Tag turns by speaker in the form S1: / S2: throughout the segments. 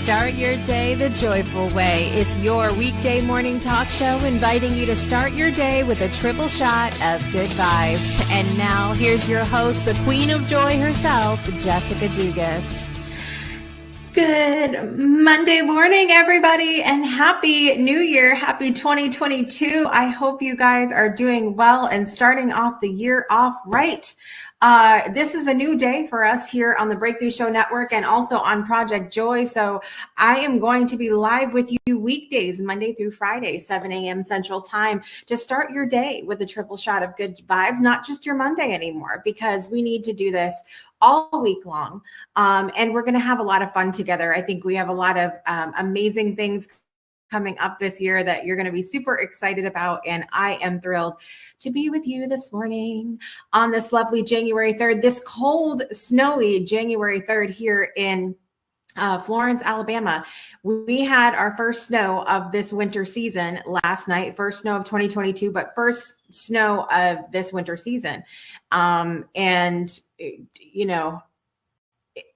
S1: Start your day the joyful way. It's your weekday morning talk show inviting you to start your day with a triple shot of good vibes. And now here's your host, the queen of joy herself, Jessica Dugas.
S2: Good Monday morning, everybody, and Happy New Year. Happy 2022. I hope you guys are doing well and starting off the year off right. This is a new day for us here on the Breakthrough Show Network and also on Project Joy. So I am going to be live with you weekdays, Monday through Friday, 7 a.m. Central Time, to start your day with a triple shot of good vibes, not just your Monday anymore, because we need to do this all week long. And we're going to have a lot of fun together. I think we have a lot of amazing things coming up this year that you're going to be super excited about. And I am thrilled to be with you this morning on this lovely January 3rd, this cold, snowy January 3rd here in Florence, Alabama. We had our first snow of this winter season last night, first snow of 2022, but first snow of this winter season. And you know,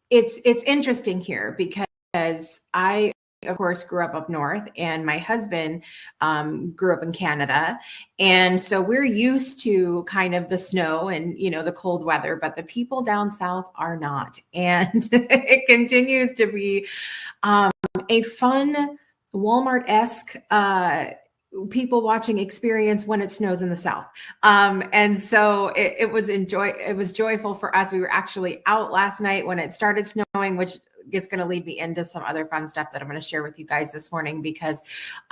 S2: it's interesting here because I, of course, grew up north, and my husband grew up in Canada. And so we're used to kind of the snow and, you know, the cold weather, but the people down south are not. And it continues to be a fun Walmart-esque people watching experience when it snows in the south. And so it was joyful for us. We were actually out last night when it started snowing, which is going to lead me into some other fun stuff that I'm going to share with you guys this morning, because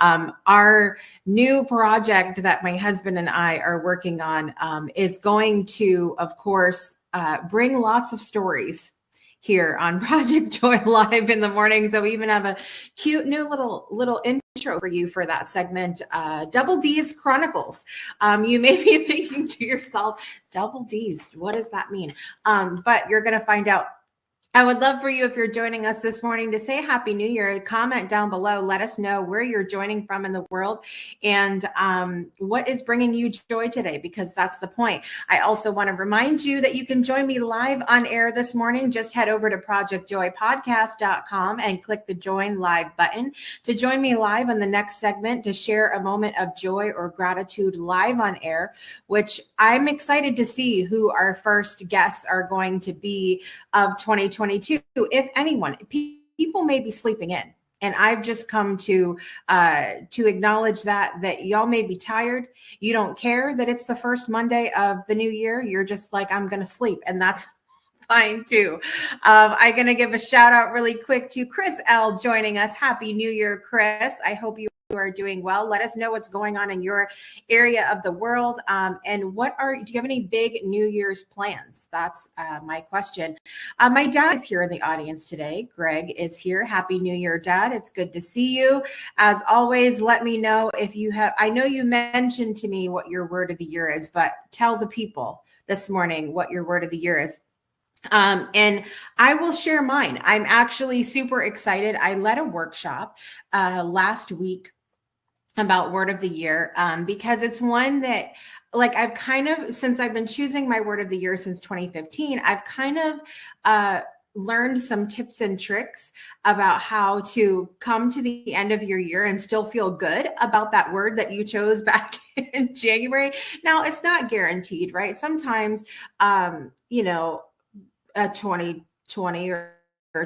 S2: our new project that my husband and I are working on is going to, of course, bring lots of stories here on Project Joy Live in the morning. So we even have a cute new little intro for you for that segment, Double D's Chronicles. You may be thinking to yourself, Double D's, what does that mean? But you're going to find out. I would love for you, if you're joining us this morning, to say Happy New Year. Comment down below. Let us know where you're joining from in the world and what is bringing you joy today, because that's the point. I also want to remind you that you can join me live on air this morning. Just head over to projectjoypodcast.com and click the Join Live button to join me live on the next segment to share a moment of joy or gratitude live on air, which I'm excited to see who our first guests are going to be of 2022. If anyone, people may be sleeping in, and I've just come to acknowledge that y'all may be tired. You don't care that it's the first Monday of the new year. You're just like, I'm going to sleep, and that's fine too. I'm going to give a shout out really quick to Chris L joining us. Happy New Year, Chris. I hope you are doing well. Let us know what's going on in your area of the world. And do you have any big New Year's plans? That's my question. My dad is here in the audience today. Greg is here. Happy New Year, Dad. It's good to see you. As always, let me know if you have, I know you mentioned to me what your word of the year is, but tell the people this morning what your word of the year is. And I will share mine. I'm actually super excited. I led a workshop last week about word of the year, because it's one that, like, I've kind of, since I've been choosing my word of the year since 2015, I've kind of learned some tips and tricks about how to come to the end of your year and still feel good about that word that you chose back in January. Now, it's not guaranteed, right? Sometimes, 2020 or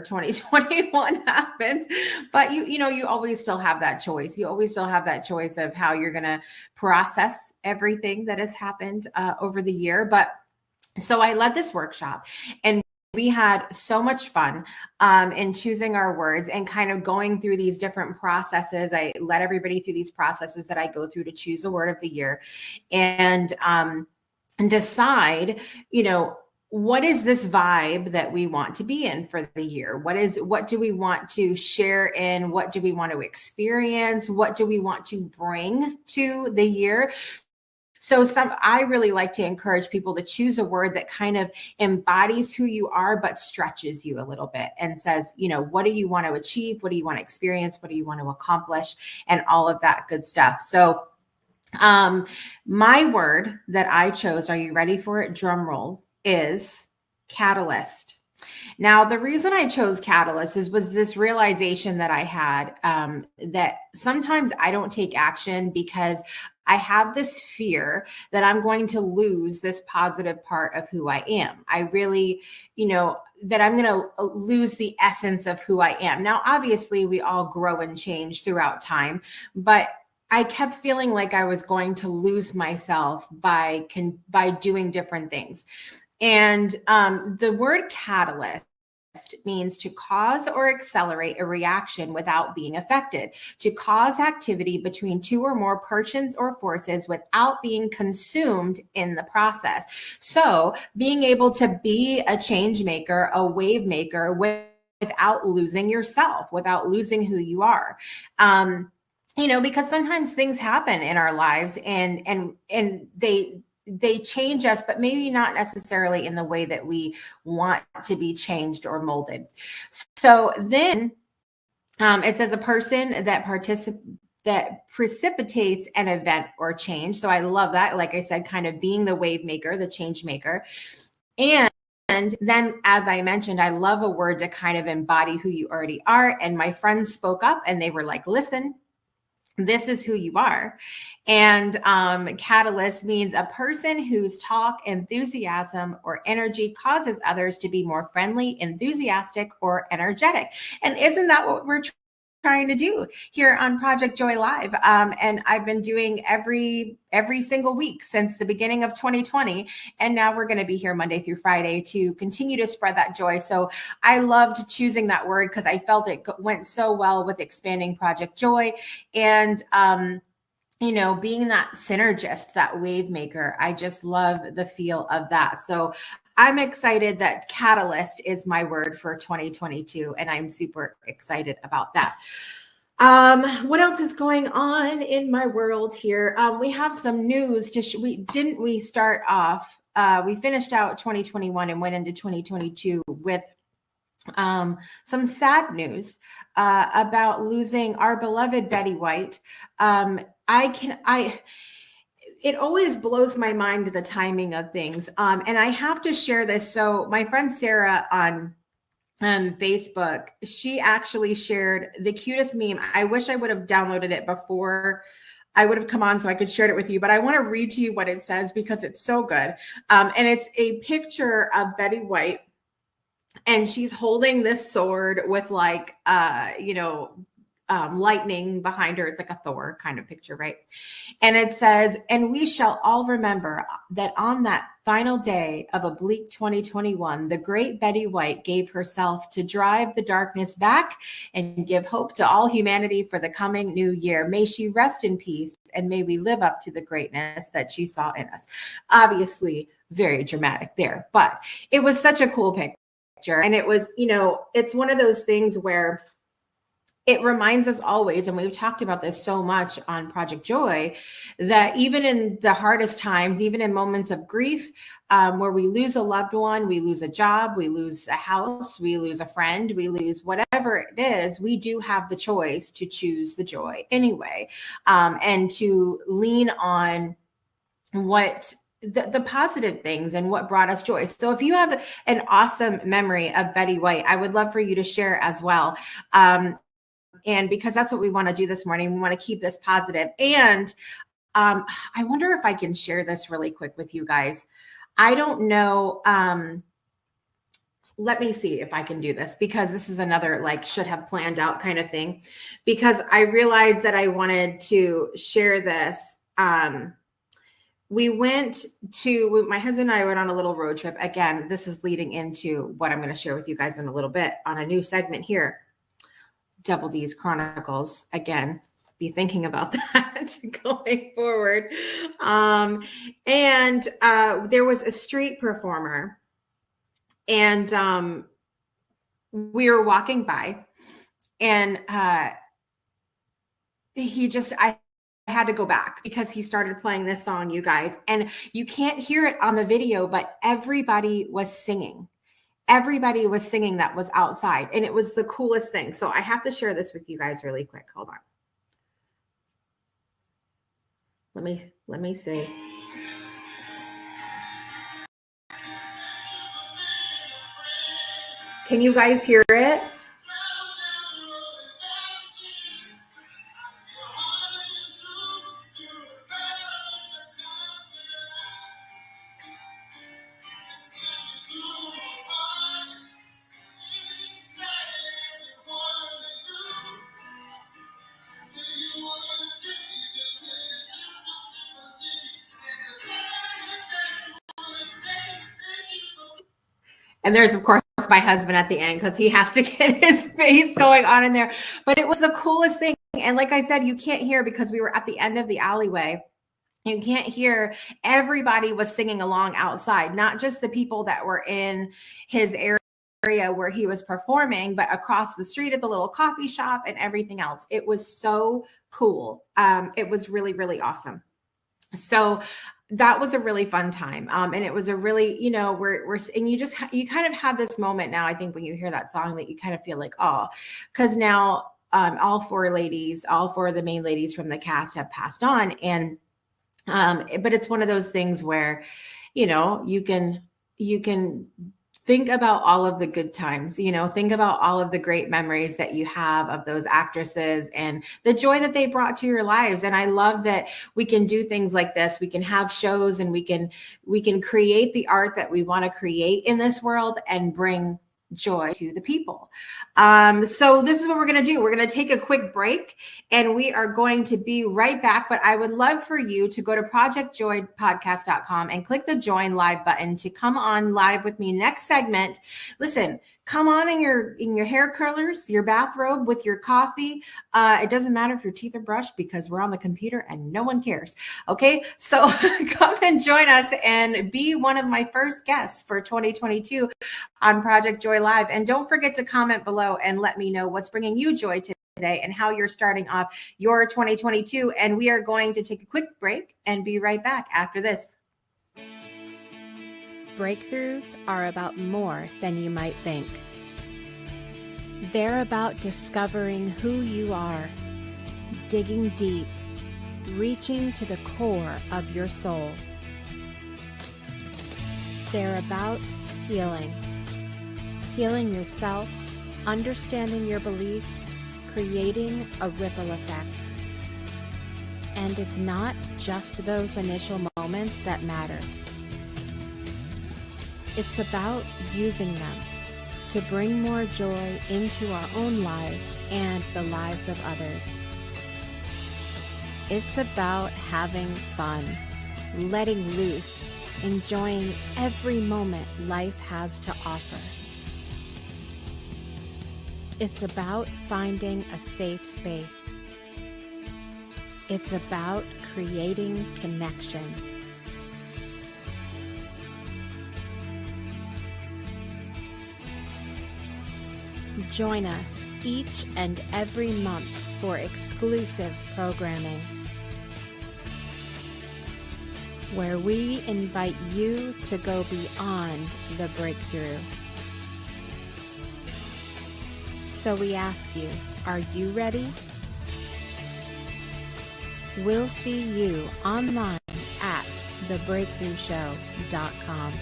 S2: 2021 happens, but you always still have that choice. You always still have that choice of how you're going to process everything that has happened over the year. But so I led this workshop, and we had so much fun in choosing our words and kind of going through these different processes. I led everybody through these processes that I go through to choose a word of the year and decide, what is this vibe that we want to be in for the year? What do we want to share in? What do we want to experience? What do we want to bring to the year? So I really like to encourage people to choose a word that kind of embodies who you are, but stretches you a little bit and says, what do you want to achieve? What do you want to experience? What do you want to accomplish? And all of that good stuff. So my word that I chose, are you ready for it? Drum roll. Is catalyst. Now, the reason I chose Catalyst was this realization that I had, that sometimes I don't take action because I have this fear that I'm going to lose this positive part of who I am. I really, that I'm going to lose the essence of who I am. Now, obviously, we all grow and change throughout time, but I kept feeling like I was going to lose myself by doing different things. And the word catalyst means to cause or accelerate a reaction without being affected, to cause activity between two or more persons or forces without being consumed in the process. So being able to be a change maker, a wave maker without losing yourself, without losing who you are. Because sometimes things happen in our lives and they change us, but maybe not necessarily in the way that we want to be changed or molded. So then it says a person that precipitates an event or change. So I love that. Like I said, kind of being the wave maker, the change maker. And then, as I mentioned, I love a word to kind of embody who you already are. And my friends spoke up and they were like, listen, this is who you are. And catalyst means a person whose talk, enthusiasm, or energy causes others to be more friendly, enthusiastic, or energetic. And isn't that what we're trying to do here on Project Joy Live? And I've been doing every single week since the beginning of 2020. And now we're going to be here Monday through Friday to continue to spread that joy. So I loved choosing that word because I felt it went so well with expanding Project Joy. And, being that synergist, that wave maker, I just love the feel of that. So I'm excited that catalyst is my word for 2022, and I'm super excited about that. What else is going on in my world here? We have some news we start off, we finished out 2021 and went into 2022 with some sad news about losing our beloved Betty White. It always blows my mind the timing of things. And I have to share this. So my friend Sarah on Facebook, she actually shared the cutest meme. I wish I would have downloaded it before I would have come on so I could share it with you, but I want to read to you what it says because it's so good. And it's a picture of Betty White, and she's holding this sword with lightning behind her. It's like a Thor kind of picture, right? And it says, and we shall all remember that on that final day of a bleak 2021, the great Betty White gave herself to drive the darkness back and give hope to all humanity for the coming new year. May she rest in peace, and may we live up to the greatness that she saw in us. Obviously, very dramatic there, but it was such a cool picture. And it was, it's one of those things where it reminds us always, and we've talked about this so much on Project Joy, that even in the hardest times, even in moments of grief, where we lose a loved one, we lose a job, we lose a house, we lose a friend, we lose whatever it is, we do have the choice to choose the joy anyway, and to lean on what the positive things and what brought us joy. So if you have an awesome memory of Betty White, I would love for you to share as well. And because that's what we want to do this morning, we want to keep this positive. And I wonder if I can share this really quick with you guys. I don't know. Let me see if I can do this, because this is another should have planned out kind of thing, because I realized that I wanted to share this. My husband and I went on a little road trip. Again, this is leading into what I'm going to share with you guys in a little bit on a new segment here. Double D's Chronicles. Again, be thinking about that going forward. And there was a street performer, and we were walking by, and I had to go back because he started playing this song, you guys, and you can't hear it on the video, but everybody was singing. Everybody was singing that was outside, and it was the coolest thing. So I have to share this with you guys really quick. Hold on. Let me see. Can you guys hear it? And there's, of course, my husband at the end because he has to get his face going on in there. But it was the coolest thing. And like I said, you can't hear because we were at the end of the alleyway. You can't hear. Everybody was singing along outside, not just the people that were in his area where he was performing, but across the street at the little coffee shop and everything else. It was so cool. It was really, really awesome. So that was a really fun time. And it was a really, and you kind of have this moment now, I think, when you hear that song that you kind of feel like, oh, because now all four of the main ladies from the cast have passed on. And, but it's one of those things where, you can think about all of the good times, think about all of the great memories that you have of those actresses and the joy that they brought to your lives. And I love that we can do things like this. We can have shows and we can create the art that we want to create in this world and bring joy to the people. So this is what we're going to do. We're going to take a quick break and we are going to be right back. But I would love for you to go to projectjoypodcast.com and click the join live button to come on live with me next segment. Listen, come on in your hair curlers, your bathrobe with your coffee. It doesn't matter if your teeth are brushed because we're on the computer and no one cares. Okay. So come and join us and be one of my first guests for 2022 on Project Joy Live. And don't forget to comment below and let me know what's bringing you joy today and how you're starting off your 2022. And we are going to take a quick break and be right back after this.
S1: Breakthroughs are about more than you might think. They're about discovering who you are, digging deep, reaching to the core of your soul. They're about healing yourself, understanding your beliefs, creating a ripple effect. And it's not just those initial moments that matter. It's about using them to bring more joy into our own lives and the lives of others. It's about having fun, letting loose, enjoying every moment life has to offer. It's about finding a safe space. It's about creating connection. Join us each and every month for exclusive programming, where we invite you to go beyond the breakthrough. So we ask you, are you ready? We'll see you online at thebreakthroughshow.com.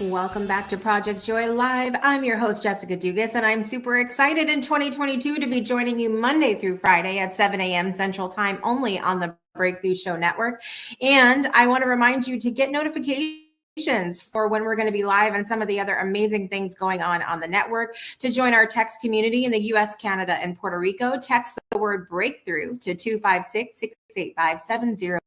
S2: Welcome back to Project Joy Live. I'm your host, Jessica Dugas, and I'm super excited in 2022 to be joining you Monday through Friday at 7 a.m. Central Time only on the Breakthrough Show Network. And I want to remind you to get notifications for when we're going to be live and some of the other amazing things going on the network. To join our text community in the U.S., Canada, and Puerto Rico, text the word breakthrough to 256-685-7092.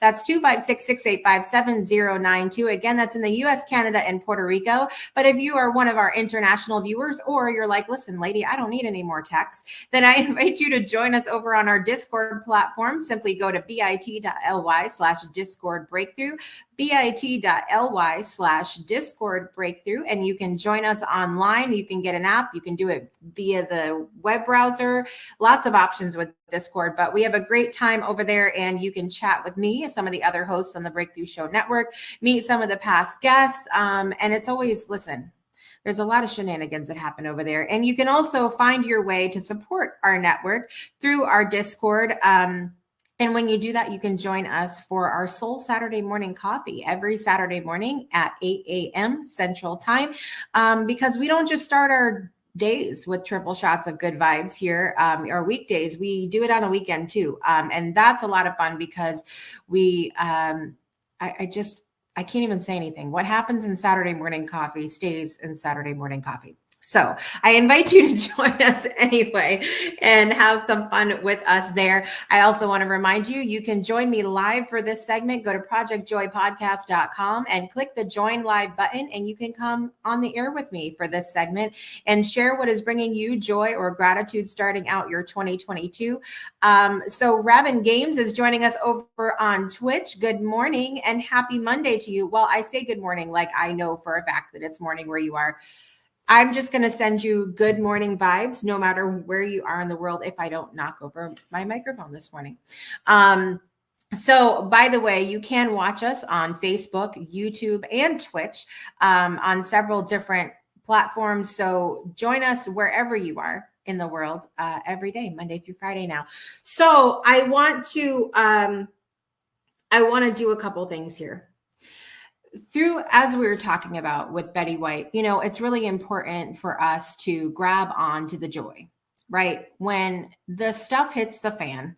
S2: That's 256-685-7092. Again, that's in the U.S., Canada, and Puerto Rico. But if you are one of our international viewers, or you're like, listen, lady, I don't need any more texts, then I invite you to join us over on our Discord platform. Simply go to bit.ly/Discord Breakthrough, bit.ly/Discord Breakthrough, and you can join us online. You can get an app. You can do it via the web browser. Lots of options with Discord, but we have a great time over there, and you can chat with me and some of the other hosts on the Breakthrough Show Network, meet some of the past guests, and it's always, listen, there's a lot of shenanigans that happen over there. And you can also find your way to support our network through our Discord. And when you do that, you can join us for our Soul Saturday morning coffee every Saturday morning at 8 a.m. Central Time, because we don't just start our days with triple shots of good vibes here, or weekdays. We do it on the weekend too. And that's a lot of fun because I can't even say anything. What happens in Saturday morning coffee stays in Saturday morning coffee. So I invite you to join us anyway and have some fun with us there. I also want to remind you, you can join me live for this segment. Go to projectjoypodcast.com and click the join live button, and you can come on the air with me for this segment and share what is bringing you joy or gratitude starting out your 2022. So Rabin Games is joining us over on Twitch. Good morning and happy Monday to you. Well, I say good morning like I know for a fact that it's morning where you are. I'm just going to send you good morning vibes, no matter where you are in the world, if I don't knock over my microphone this morning. So by the way, you can watch us on Facebook, YouTube, and Twitch, on several different platforms. So join us wherever you are in the world, every day, Monday through Friday now. So I want to do a couple things here. As we were talking about with Betty White, it's really important for us to grab on to the joy, right? When the stuff hits the fan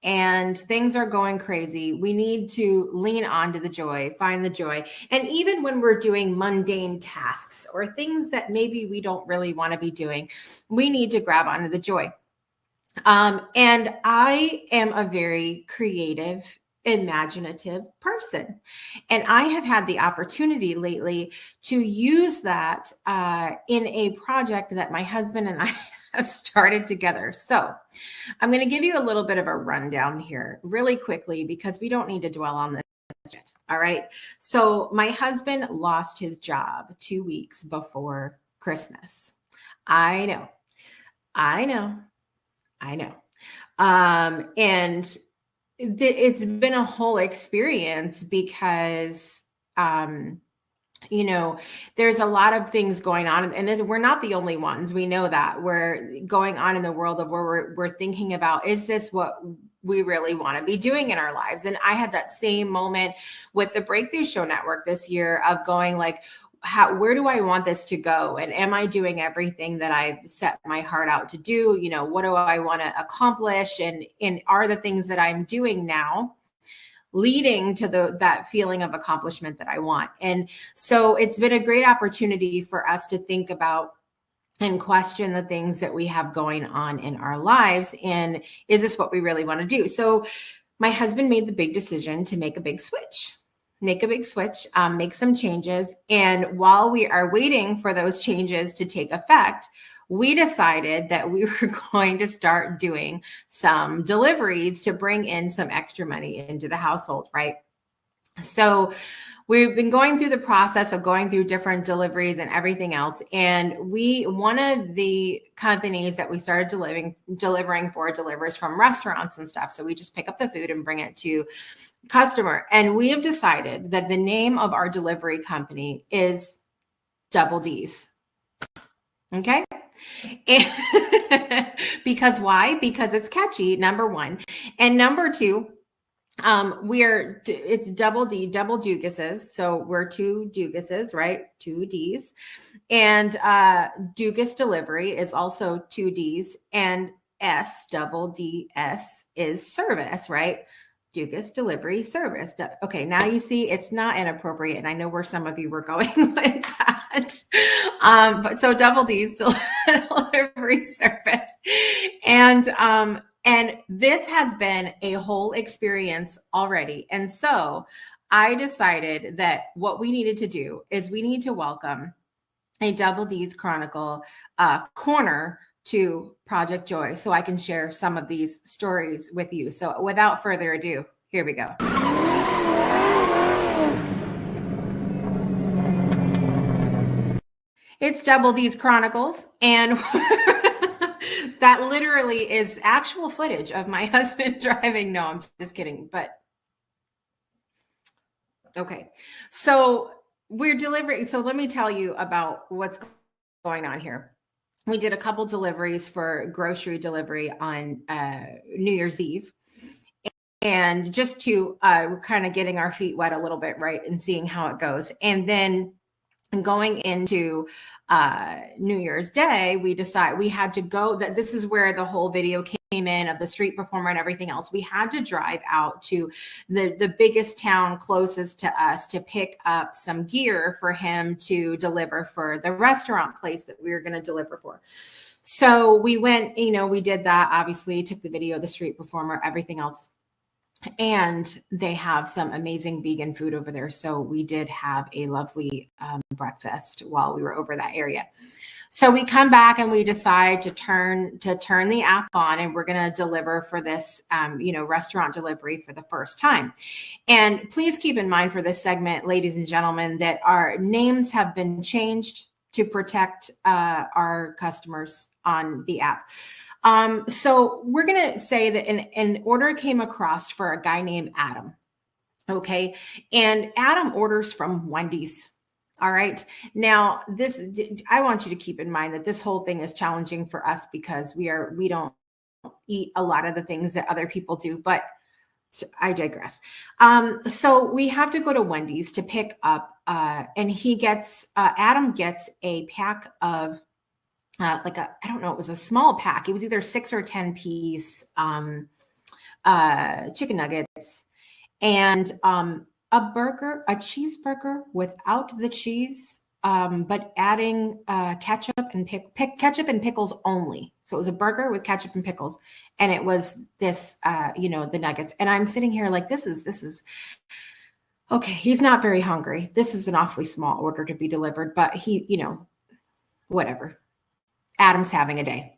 S2: and things are going crazy, we need to lean on to the joy, find the joy. And even when we're doing mundane tasks or things that maybe we don't really want to be doing, we need to grab onto the joy. And I am a very creative, imaginative person. And I have had the opportunity lately to use that in a project that my husband and I have started together. So I'm going to give you a little bit of a rundown here really quickly because we don't need to dwell on this yet. All right. So my husband lost his job 2 weeks before Christmas. I know. And it's been a whole experience because, there's a lot of things going on, and we're not the only ones. We know that we're going on in the world of where we're thinking about, is this what we really want to be doing in our lives? And I had that same moment with the Breakthrough Show Network this year of going like, where do I want this to go? And am I doing everything that I've set my heart out to do? What do I want to accomplish? And are the things that I'm doing now leading to that feeling of accomplishment that I want? And so it's been a great opportunity for us to think about and question the things that we have going on in our lives. And is this what we really want to do? So my husband made the big decision to make a big switch, make some changes. And while we are waiting for those changes to take effect, we decided that we were going to start doing some deliveries to bring in some extra money into the household, right? So we've been going through the process of going through different deliveries and everything else. And one of the companies that we started delivering for delivers from restaurants and stuff. So we just pick up the food and bring it to customer. And we have decided that the name of our delivery company is Double D's. Okay. And because why? Because it's catchy, number one. And number two, it's double Dugases. So we're two Dugases, right? Two D's. And Dugas delivery is also two D's, and double DS is service, right? Dugas delivery service. Okay, now you see it's not inappropriate, and I know where some of you were going with that. But so double D's delivery service, and this has been a whole experience already. And so I decided that what we needed to do is we need to welcome a Double D's Chronicle corner to Project Joy so I can share some of these stories with you. So without further ado, here we go. It's Double D's Chronicles, and that literally is actual footage of my husband driving. No, I'm just kidding. But okay, so we're delivering. So let me tell you about what's going on here. We did a couple deliveries for grocery delivery on New Year's Eve. and just to kind of getting our feet wet a little bit, right, and seeing how it goes. And then going into New Year's Day, we had to go, that this is where the whole video came in of the street performer and everything else. We had to drive out to the biggest town closest to us to pick up some gear for him to deliver for the restaurant place that we were going to deliver for. So we went, we did that, obviously, took the video, the street performer, everything else. And they have some amazing vegan food over there. So we did have a lovely breakfast while we were over that area. So we come back and we decide to turn the app on, and we're going to deliver for this, restaurant delivery for the first time. And please keep in mind for this segment, ladies and gentlemen, that our names have been changed to protect our customers on the app. So we're going to say that an order came across for a guy named Adam. Okay. And Adam orders from Wendy's. All right. Now I want you to keep in mind that this whole thing is challenging for us because we don't eat a lot of the things that other people do, but I digress. So we have to go to Wendy's to pick up, and Adam gets a pack of, I don't know, it was a small pack. It was either 6 or 10 piece chicken nuggets and a cheeseburger without the cheese, but adding ketchup and pickles only. So it was a burger with ketchup and pickles, and it was this, the nuggets. And I'm sitting here like, this is okay. He's not very hungry. This is an awfully small order to be delivered, but he, whatever. Adam's having a day.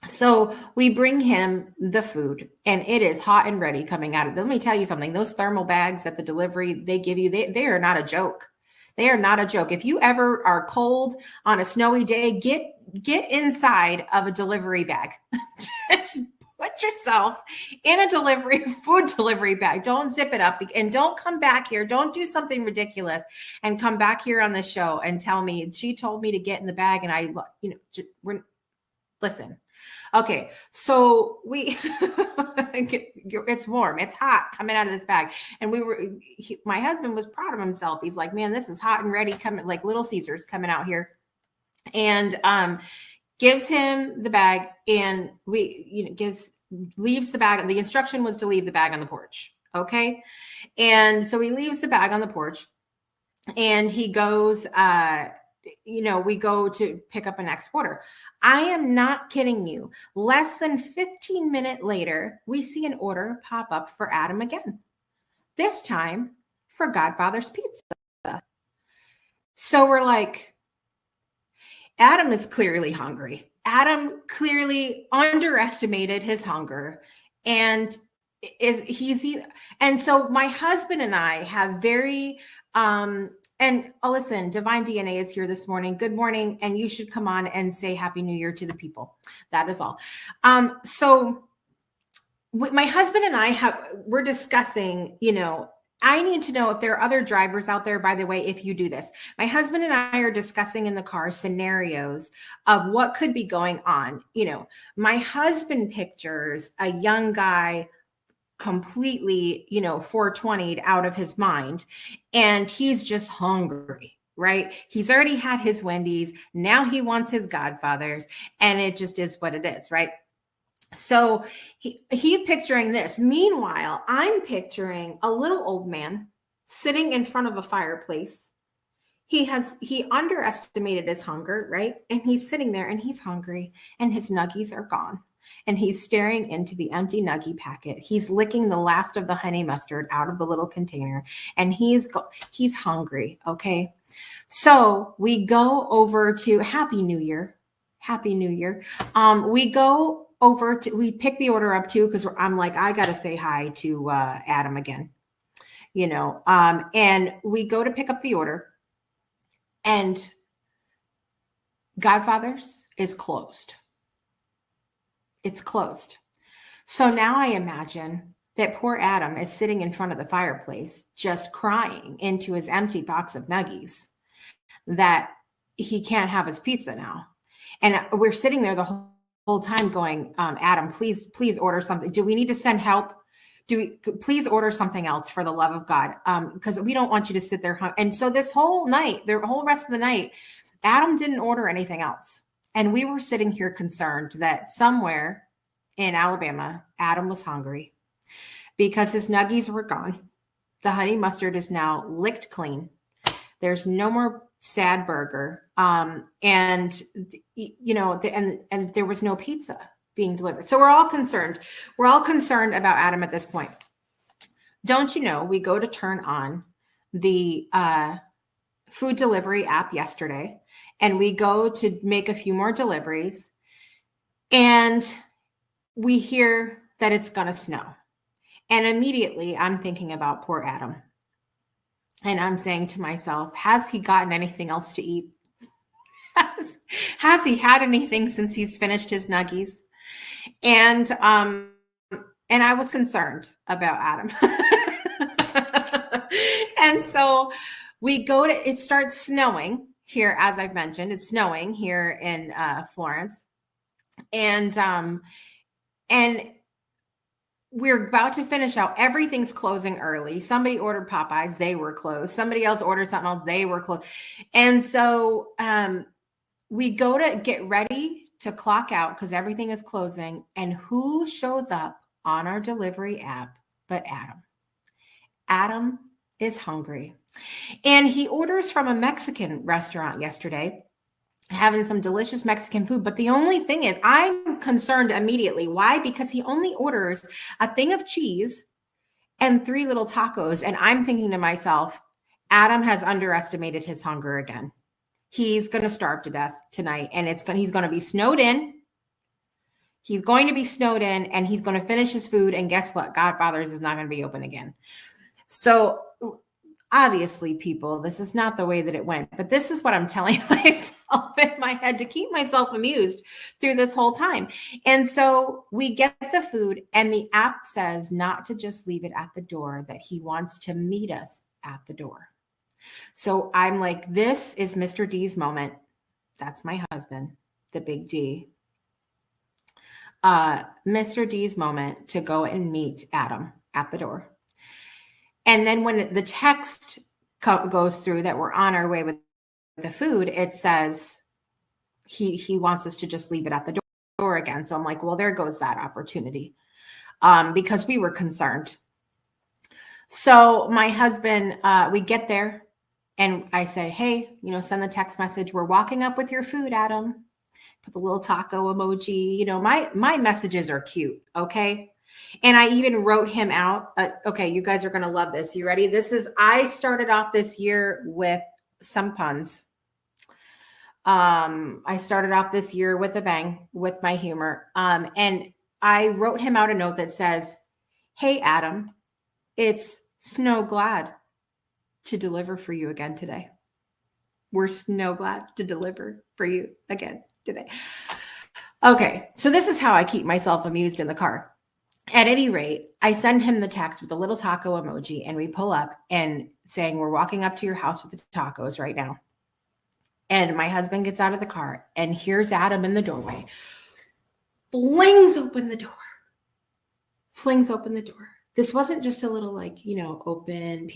S2: So we bring him the food, and it is hot and ready coming out of them. Let me tell you something. Those thermal bags at the delivery they give you, they are not a joke. They are not a joke. If you ever are cold on a snowy day, get inside of a delivery bag. Just put yourself in a food delivery bag. Don't zip it up, and don't come back here. Don't do something ridiculous and come back here on the show and tell me she told me to get in the bag. And listen. Okay. So it's warm. It's hot coming out of this bag. And my husband was proud of himself. He's like, man, this is hot and ready coming, like Little Caesars coming out here. And, gives him the bag, and leaves the bag. The instruction was to leave the bag on the porch. Okay. And so he leaves the bag on the porch, and he goes, we go to pick up a next order. I am not kidding you. Less than 15 minutes later, we see an order pop up for Adam again. This time for Godfather's Pizza. So we're like, Adam is clearly hungry. Adam clearly underestimated his hunger, and so my husband and I have very, listen, Divine DNA is here this morning. Good morning. And you should come on and say Happy New Year to the people. That is all. So my husband and we're discussing, I need to know if there are other drivers out there, by the way, if you do this. My husband and I are discussing in the car scenarios of what could be going on. My husband pictures a young guy completely, 420'd out of his mind, and he's just hungry, right? He's already had his Wendy's. Now he wants his Godfather's, and it just is what it is, right? So he's picturing this. Meanwhile, I'm picturing a little old man sitting in front of a fireplace. He underestimated his hunger, right? And he's sitting there and he's hungry, and his Nuggies are gone. And he's staring into the empty Nuggie packet. He's licking the last of the honey mustard out of the little container, and he's hungry. Okay. So we go over to Happy New Year. Happy New Year. We pick the order up too, because I'm like, I got to say hi to Adam again, and we go to pick up the order, and Godfather's is closed. It's closed. So now I imagine that poor Adam is sitting in front of the fireplace, just crying into his empty box of Nuggies that he can't have his pizza now. And we're sitting there the whole time going, Adam, please order something. Do we need to send help? please order something else for the love of God. Because we don't want you to sit there. And so this whole night, the whole rest of the night, Adam didn't order anything else. And we were sitting here concerned that somewhere in Alabama, Adam was hungry because his Nuggies were gone. The honey mustard is now licked clean. There's no more sad burger. And there was no pizza being delivered. So we're all concerned. We're all concerned about Adam at this point. Don't you know, we go to turn on the food delivery app yesterday, and we go to make a few more deliveries, and we hear that it's going to snow. And immediately I'm thinking about poor Adam. And I'm saying to myself, has he gotten anything else to eat? Has he had anything since he's finished his Nuggies? And I was concerned about Adam. And so we go to, it starts snowing here, as I've mentioned, it's snowing here in Florence. And we're about to finish out. Everything's closing early. Somebody ordered Popeyes. They were closed. Somebody else ordered something else. They were closed. And so we go to get ready to clock out because everything is closing. And who shows up on our delivery app but Adam? Adam is hungry. And he orders from a Mexican restaurant yesterday, having some delicious Mexican food. But the only thing is, I'm concerned immediately. Why? Because he only orders a thing of cheese and 3 little tacos. And I'm thinking to myself, Adam has underestimated his hunger again. He's going to starve to death tonight. And he's going to be snowed in. He's going to be snowed in, and he's going to finish his food. And guess what? Godfather's is not going to be open again. So obviously, people, this is not the way that it went, but this is what I'm telling myself in my head to keep myself amused through this whole time. And so we get the food, and the app says not to just leave it at the door, that he wants to meet us at the door. So I'm like, this is Mr. D's moment. That's my husband, the big D. Mr. D's moment to go and meet Adam at the door. And then when the text goes through that we're on our way with the food, it says he wants us to just leave it at the door again. So I'm like, well, there goes that opportunity, because we were concerned. So my husband, we get there, and I say, hey, send the text message. We're walking up with your food, Adam. Put the little taco emoji. My messages are cute. Okay. And I even wrote him out. Okay, you guys are going to love this. You ready? I started off this year with some puns. I started off this year with a bang with my humor. And I wrote him out a note that says, hey, Adam, it's snow glad to deliver for you again today. We're snow glad to deliver for you again today. Okay, so this is how I keep myself amused in the car. At any rate, I send him the text with a little taco emoji, and we pull up and saying, we're walking up to your house with the tacos right now. And my husband gets out of the car, and here's Adam in the doorway, flings open the door. This wasn't just a little open.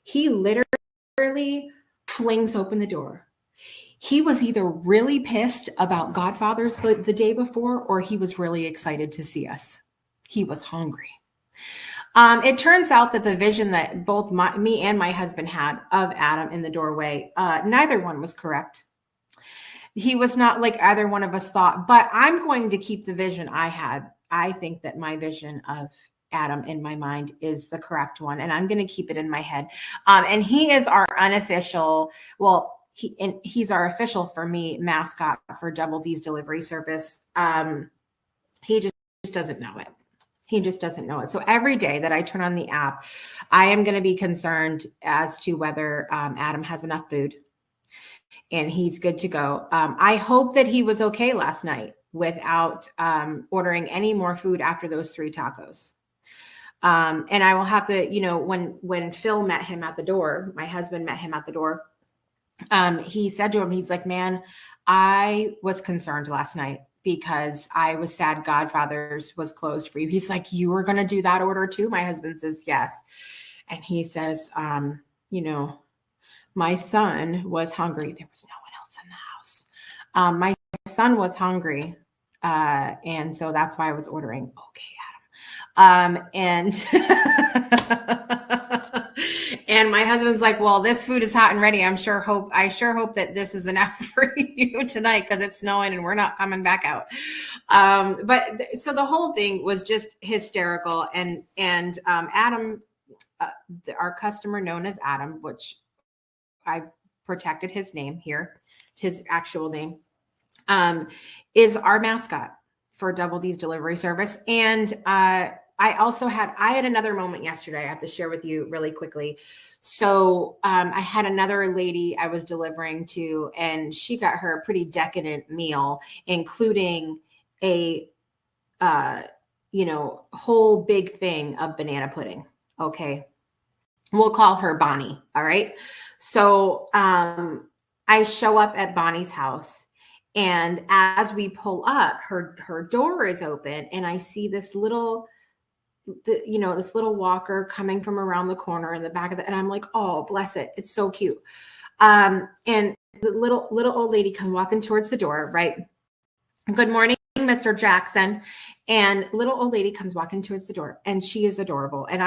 S2: He literally flings open the door. He was either really pissed about Godfather's the day before, or he was really excited to see us. He was hungry. It turns out that the vision that both me and my husband had of Adam in the doorway, neither one was correct. He was not like either one of us thought, but I'm going to keep the vision I had. I think that my vision of Adam in my mind is the correct one, and I'm going to keep it in my head. And he is our unofficial, he's our official, for me, mascot for Double D's delivery service. He just doesn't know it. He just doesn't know it. So every day that I turn on the app, I am going to be concerned as to whether Adam has enough food and he's good to go. I hope that he was okay last night without ordering any more food after those 3 tacos. And I will have to, when Phil met him at the door, my husband met him at the door. He said to him, he's like, man, I was concerned last night because I was sad Godfather's was closed for you. He's like, you were going to do that order too? My husband says, yes. And he says, my son was hungry. There was no one else in the house. My son was hungry. And so that's why I was ordering. Okay, Adam. And my husband's like, well, this food is hot and ready. I sure hope that this is enough for you tonight, because it's snowing and we're not coming back out. So the whole thing was just hysterical. And Adam, our customer known as Adam, which I've protected his name here, his actual name, is our mascot for Double D's delivery service. And I had another moment yesterday I have to share with you really quickly. So I had another lady I was delivering to, and she got her a pretty decadent meal, including a whole big thing of banana pudding. Okay. We'll call her Bonnie. All right. So I show up at Bonnie's house, and as we pull up, her door is open, and I see this little walker coming from around the corner in the back of it. And I'm like, oh, bless it. It's so cute. And the little old lady come walking towards the door, right? Good morning, Mr. Jackson. And little old lady comes walking towards the door, and she is adorable. And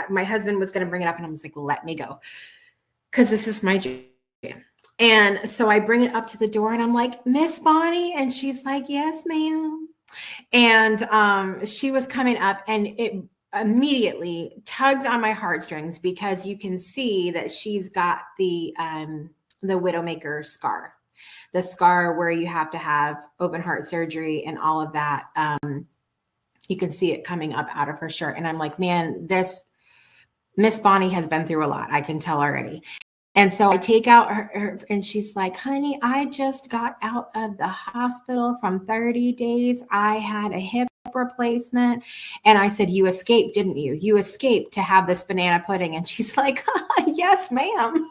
S2: my husband was going to bring it up, and I was like, let me go, because this is my jam. And so I bring it up to the door, and I'm like, Miss Bonnie. And she's like, yes, ma'am. And she was coming up, and it immediately tugs on my heartstrings, because you can see that she's got the Widowmaker scar, the scar where you have to have open heart surgery and all of that. You can see it coming up out of her shirt. And I'm like, man, this Miss Bonnie has been through a lot. I can tell already. And so I take out her, and she's like, honey, I just got out of the hospital from 30 days. I had a hip replacement. And I said, you escaped, didn't you? You escaped to have this banana pudding. And she's like, yes, ma'am.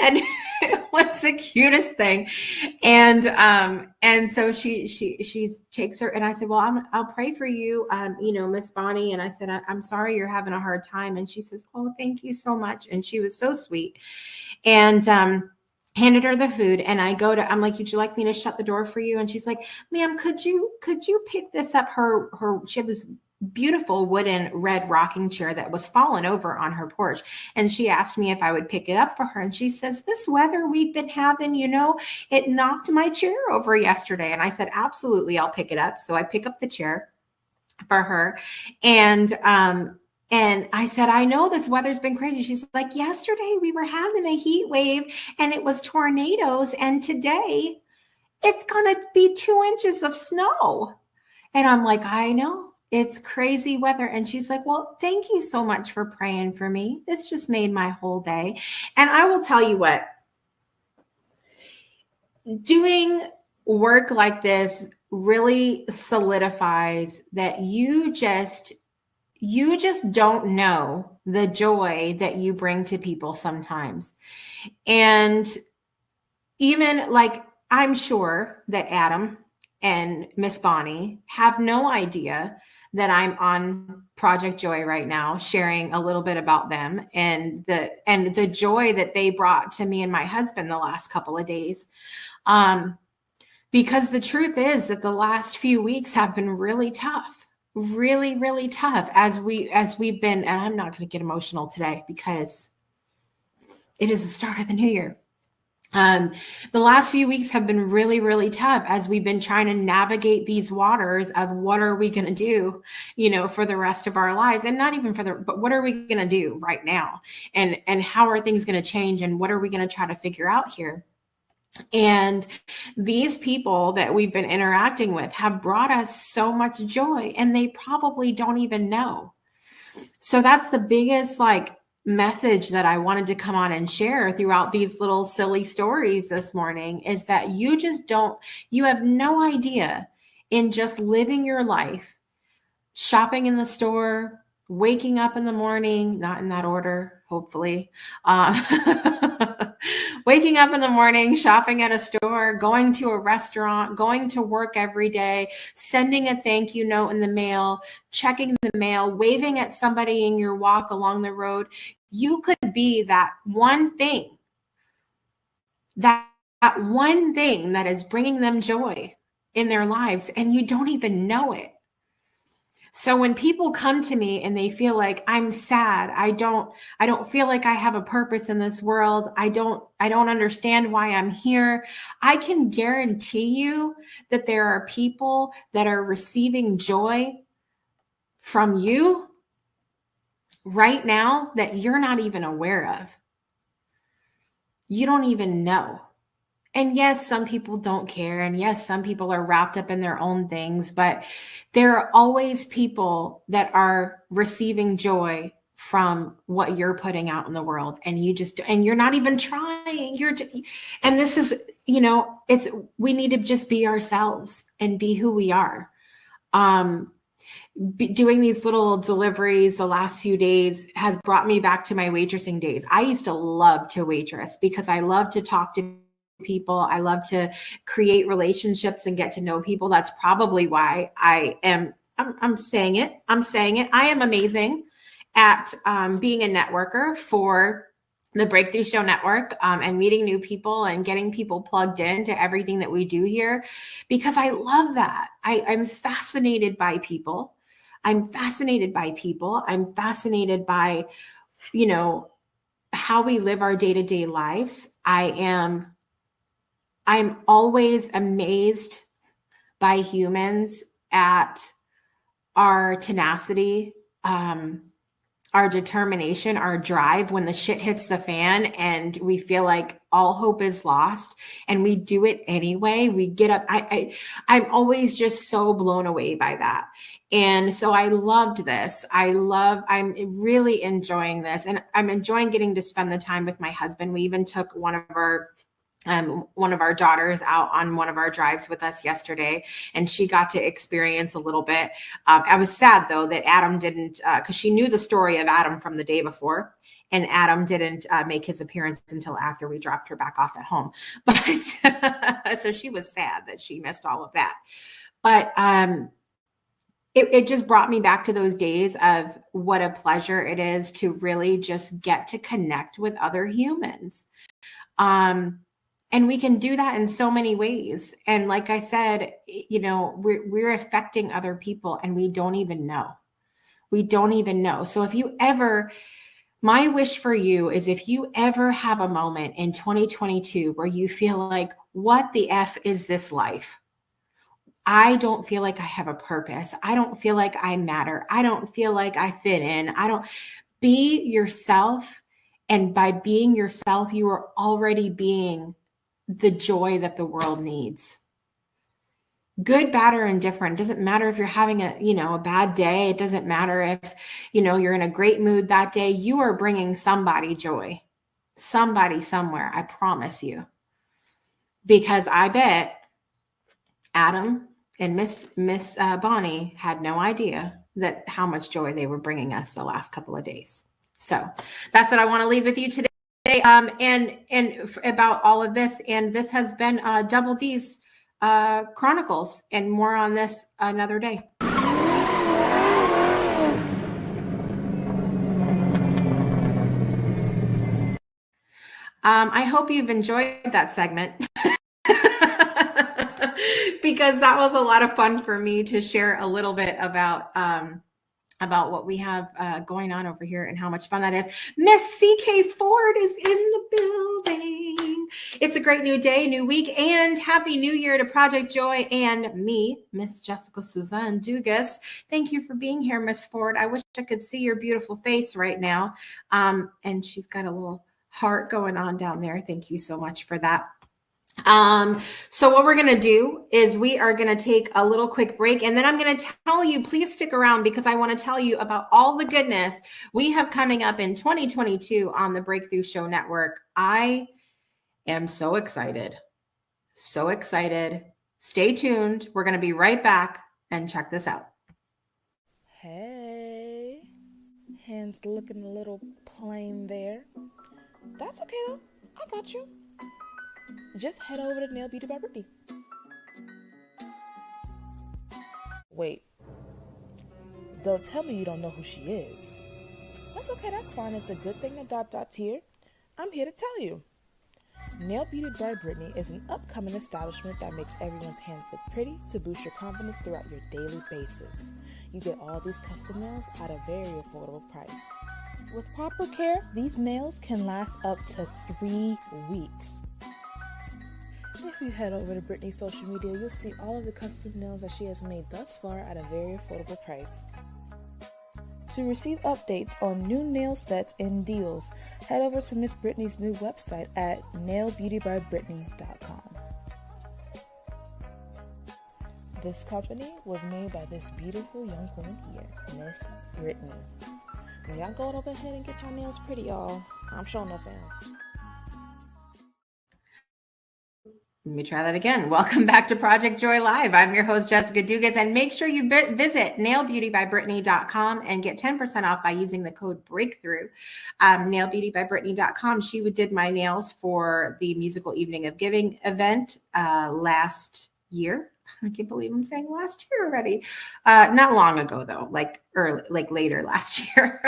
S2: And it was the cutest thing. And so she takes her, and I said, well, I'll pray for you, Miss Bonnie. And I said, I'm sorry you're having a hard time. And she says, oh, thank you so much. And she was so sweet, and handed her the food. And I'm like, would you like me to shut the door for you? And she's like, ma'am, could you pick this up? She had this beautiful wooden red rocking chair that was fallen over on her porch. And she asked me if I would pick it up for her. And she says, this weather we've been having, it knocked my chair over yesterday. And I said, absolutely, I'll pick it up. So I pick up the chair for her. And I said, I know this weather's been crazy. She's like, yesterday we were having a heat wave and it was tornadoes. And today it's going to be 2 inches of snow. And I'm like, I know. It's crazy weather. And she's like, well, thank you so much for praying for me. This just made my whole day. And I will tell you what, doing work like this really solidifies that you just don't know the joy that you bring to people sometimes. And even like, I'm sure that Adam and Miss Bonnie have no idea that I'm on Project Joy right now, sharing a little bit about them and the joy that they brought to me and my husband the last couple of days. Because the truth is that the last few weeks have been really tough, really, really tough as we've been, and I'm not going to get emotional today because it is the start of the new year. The last few weeks have been really, really tough as we've been trying to navigate these waters of what are we going to do, for the rest of our lives, and not even but what are we going to do right now? And how are things going to change? And what are we going to try to figure out here? And these people that we've been interacting with have brought us so much joy, and they probably don't even know. So that's the biggest, message that I wanted to come on and share throughout these little silly stories this morning is that you have no idea, in just living your life, shopping in the store, waking up in the morning, not in that order, hopefully, waking up in the morning, shopping at a store, going to a restaurant, going to work every day, sending a thank you note in the mail, checking the mail, waving at somebody in your walk along the road. You could be that one thing, that one thing that is bringing them joy in their lives, and you don't even know it. So when people come to me and they feel like I'm sad, I don't feel like I have a purpose in this world. I don't understand why I'm here. I can guarantee you that there are people that are receiving joy from you right now that you're not even aware of. You don't even know. And yes, some people don't care. And yes, some people are wrapped up in their own things, but there are always people that are receiving joy from what you're putting out in the world. And you're not even trying. And this is, we need to just be ourselves and be who we are. Doing these little deliveries the last few days has brought me back to my waitressing days. I used to love to waitress because I love to talk to people. I love to create relationships and get to know people. That's probably why I'm saying it. I am amazing at being a networker for the Breakthrough Show Network, and meeting new people and getting people plugged into everything that we do here, because I love that. I'm fascinated by people. I'm fascinated by, how we live our day-to-day lives. I'm always amazed by humans at our tenacity, our determination, our drive when the shit hits the fan and we feel like all hope is lost, and we do it anyway. We get up. I'm always just so blown away by that. And so I loved this. I'm really enjoying this, and I'm enjoying getting to spend the time with my husband. We even took one of our daughters out on one of our drives with us yesterday, and she got to experience a little bit. I was sad though that Adam didn't, because she knew the story of Adam from the day before, and Adam didn't make his appearance until after we dropped her back off at home. But so she was sad that she missed all of that. But it just brought me back to those days of what a pleasure it is to really just get to connect with other humans. And we can do that in so many ways. And like I said, we're affecting other people and we don't even know. So my wish for you is, if you ever have a moment in 2022 where you feel like, what the F is this life? I don't feel like I have a purpose. I don't feel like I matter. I don't feel like I fit in. Be yourself. And by being yourself, you are already being the joy that the world needs. Good, bad, or indifferent. It doesn't matter if you're having a bad day. It doesn't matter if, you're in a great mood that day. You are bringing somebody joy, somebody somewhere. I promise you, because I bet Adam and Miss Bonnie had no idea that how much joy they were bringing us the last couple of days. So that's what I want to leave with you today. And about all of this, and this has been Double D's Chronicles, and more on this another day. I hope you've enjoyed that segment because that was a lot of fun for me to share a little bit about what we have going on over here and how much fun that is. Miss CK Ford is in the building. It's a great new day, new week, and Happy New Year to Project Joy and me, Miss Jessica Suzanne Dugas. Thank you for being here, Miss Ford. I wish I could see your beautiful face right now. And she's got a little heart going on down there. Thank you so much for that. So what we're going to do is we are going to take a little quick break, and then I'm going to tell you, please stick around, because I want to tell you about all the goodness we have coming up in 2022 on the Breakthrough Show Network. I am so excited. So excited. Stay tuned. We're going to be right back, and check this out.
S3: Hey, hands looking a little plain there. That's okay though. I got you. just head over to Nail Beauty by Brittany. Wait, don't tell me you don't know who she is. That's okay, that's fine. It's a good thing that Dot's here. I'm here to tell you. Nail Beauty by Brittany is an upcoming establishment that makes everyone's hands look pretty to boost your confidence throughout your daily basis. You get all these custom nails at a very affordable price. With proper care, these nails can last up to 3 weeks. If you head over to Brittany's social media, you'll see all of the custom nails that she has made thus far at a very affordable price. To receive updates on new nail sets and deals, head over to Miss Brittany's new website at nailbeautybybritney.com. This company was made by this beautiful young woman here, Miss Brittany. Now y'all go over ahead and get your nails pretty, y'all. I'm showing up in.
S2: Let me try that again. Welcome back to Project Joy Live. I'm your host, Jessica Dugas, and make sure you visit nailbeautybybritney.com and get 10% off by using the code BREAKTHROUGH. Nailbeautybybritney.com. She did my nails for the Musical Evening of Giving event last year. I can't believe I'm saying last year already. Not long ago though, like later last year.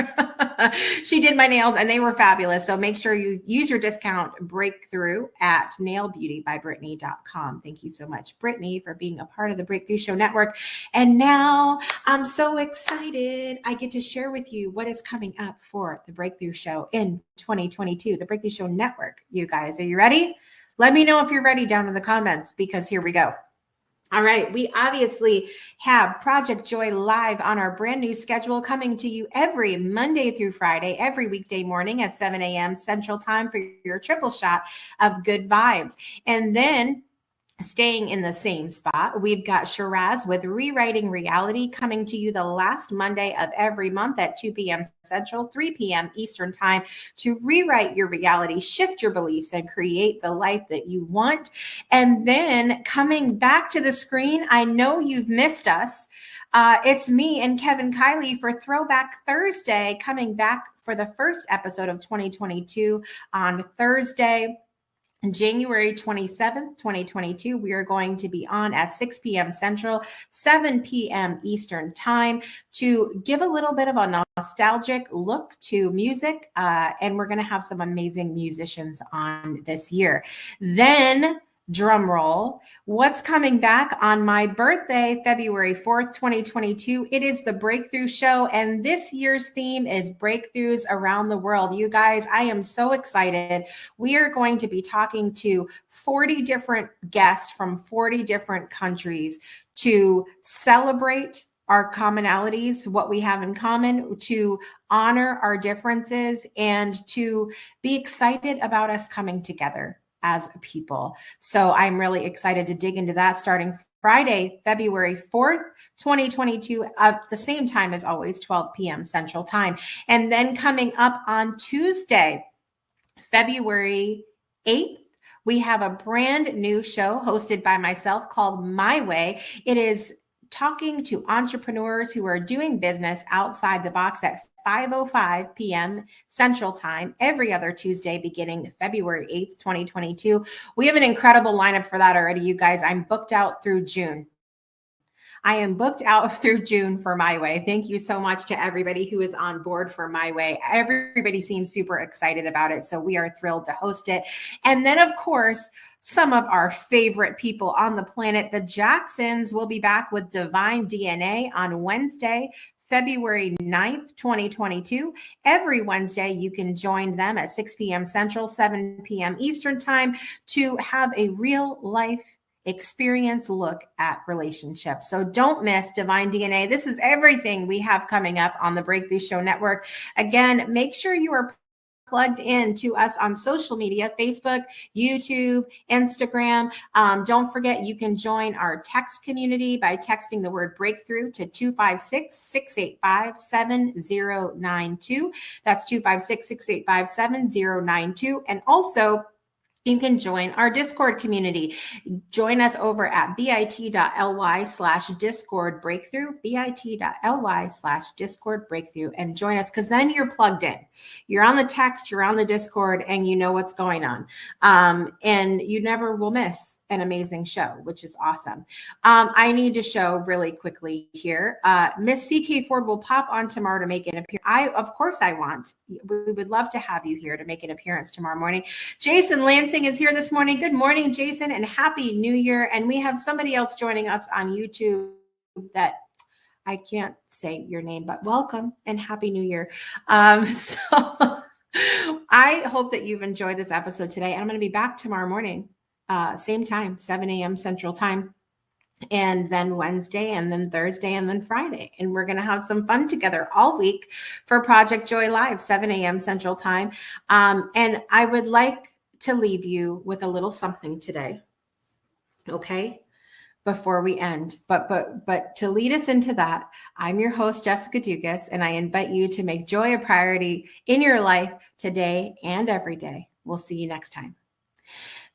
S2: She did my nails and they were fabulous. So make sure you use your discount Breakthrough at nailbeautybybritney.com. Thank you so much, Brittany, for being a part of the Breakthrough Show Network. And now I'm so excited. I get to share with you what is coming up for the Breakthrough Show in 2022, the Breakthrough Show Network. You guys, are you ready? Let me know if you're ready down in the comments, because here we go. All right, we obviously have Project Joy Live on our brand new schedule, coming to you every Monday through Friday, every weekday morning at 7 a.m. Central Time for your triple shot of good vibes. And then staying in the same spot, we've got Shiraz with Rewriting Reality, coming to you the last Monday of every month at 2 p.m. Central, 3 p.m. Eastern Time, to rewrite your reality, shift your beliefs, and create the life that you want. And then coming back to the screen, I know you've missed us. It's me and Kevin Kiley for Throwback Thursday, coming back for the first episode of 2022 on Thursday, January 27th, 2022. We are going to be on at 6 p.m. Central, 7 p.m. Eastern Time, to give a little bit of a nostalgic look to music. And we're going to have some amazing musicians on this year. Then, drum roll, what's coming back on my birthday, February 4th, 2022? It is the Breakthrough Show, and this year's theme is breakthroughs around the world. You guys, I am so excited. We are going to be talking to 40 different guests from 40 different countries to celebrate our commonalities, what we have in common, to honor our differences, and to be excited about us coming together as a people. So I'm really excited to dig into that, starting Friday, February 4th, 2022, at the same time as always, 12 p.m. Central Time. And then coming up on Tuesday, February 8th, we have a brand new show hosted by myself called My Way. It is talking to entrepreneurs who are doing business outside the box at 5:05 p.m. Central Time every other Tuesday beginning February 8th, 2022. We have an incredible lineup for that already, you guys. I'm booked out through June. I am booked out through June for My Way. Thank you so much to everybody who is on board for My Way. Everybody seems super excited about it, so we are thrilled to host it. And then, of course, some of our favorite people on the planet, the Jacksons, will be back with Divine DNA on Wednesday, February 9th, 2022. Every Wednesday, you can join them at 6 p.m. Central, 7 p.m. Eastern Time, to have a real life experience look at relationships. So don't miss Divine DNA. This is everything we have coming up on the Breakthrough Show Network. Again, make sure you are plugged in to us on social media, Facebook, YouTube, Instagram. Don't forget, you can join our text community by texting the word breakthrough to 256-685-7092. That's 256-685-7092. And also, You can join our Discord community. Join us over at bit.ly/Discord breakthrough, bit.ly/Discord breakthrough, and join us, because then you're plugged in. You're on the text, you're on the Discord, and you know what's going on. And you never will miss an amazing show, which is awesome. I need to show really quickly here. Miss CK Ford will pop on tomorrow to make an appearance. Of course I want. We would love to have you here to make an appearance tomorrow morning. Jason Lansing is here this morning. Good morning, Jason, and Happy New Year. And we have somebody else joining us on YouTube that I can't say your name, but welcome and Happy New Year. So I hope that you've enjoyed this episode today. And I'm going to be back tomorrow morning. Same time, 7 a.m. Central Time, and then Wednesday, and then Thursday, and then Friday. And we're going to have some fun together all week for Project Joy Live, 7 a.m. Central Time. And I would like to leave you with a little something today, okay, before we end. But to lead us into that, I'm your host, Jessica Dugas, and I invite you to make joy a priority in your life today and every day. We'll see you next time.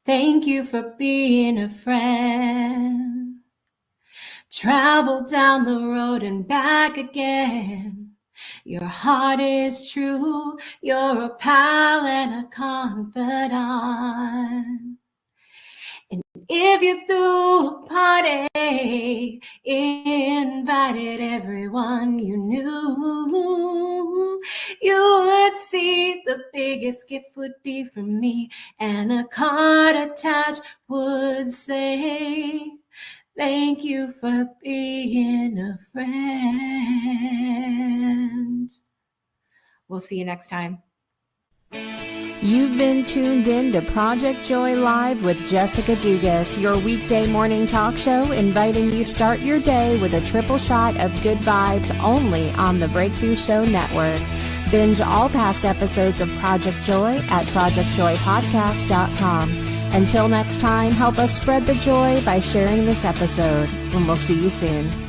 S2: Thank you for being a friend. Travel down the road and back again. Your heart is true. You're a pal and a confidant. And if you threw a party, invited everyone you knew, you would see the biggest gift would be from me, and a card attached would say, thank you for being a friend. We'll see you next time.
S1: You've been tuned in to Project Joy Live with Jessica Dugas, your weekday morning talk show, inviting you to start your day with a triple shot of good vibes only on the Breakthrough Show Network. Binge all past episodes of Project Joy at projectjoypodcast.com. Until next time, help us spread the joy by sharing this episode, and we'll see you soon.